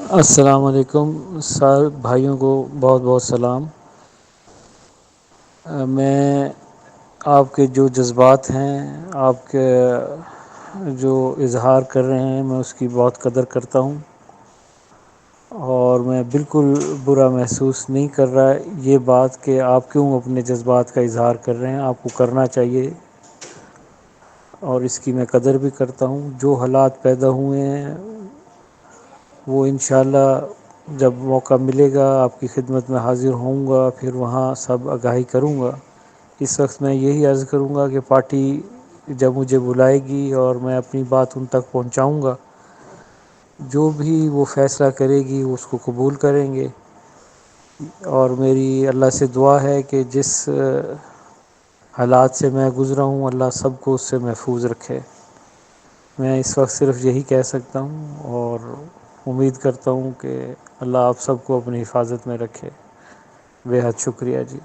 السلام علیکم سر بھائیوں کو بہت بہت سلام۔ میں آپ کے جو جذبات ہیں، آپ کے جو اظہار کر رہے ہیں، میں اس کی بہت قدر کرتا ہوں، اور میں بالکل برا محسوس نہیں کر رہا یہ بات کہ آپ کیوں اپنے جذبات کا اظہار کر رہے ہیں۔ آپ کو کرنا چاہیے، اور اس کی میں قدر بھی کرتا ہوں۔ جو حالات پیدا ہوئے ہیں وہ انشاءاللہ جب موقع ملے گا آپ کی خدمت میں حاضر ہوں گا، پھر وہاں سب آگاہی کروں گا۔ اس وقت میں یہی عرض کروں گا کہ پارٹی جب مجھے بلائے گی اور میں اپنی بات ان تک پہنچاؤں گا، جو بھی وہ فیصلہ کرے گی اس کو قبول کریں گے، اور میری اللہ سے دعا ہے کہ جس حالات سے میں گزرا ہوں اللہ سب کو اس سے محفوظ رکھے۔ میں اس وقت صرف یہی کہہ سکتا ہوں، اور امید کرتا ہوں کہ اللہ آپ سب کو اپنی حفاظت میں رکھے۔ بے حد شکریہ جی۔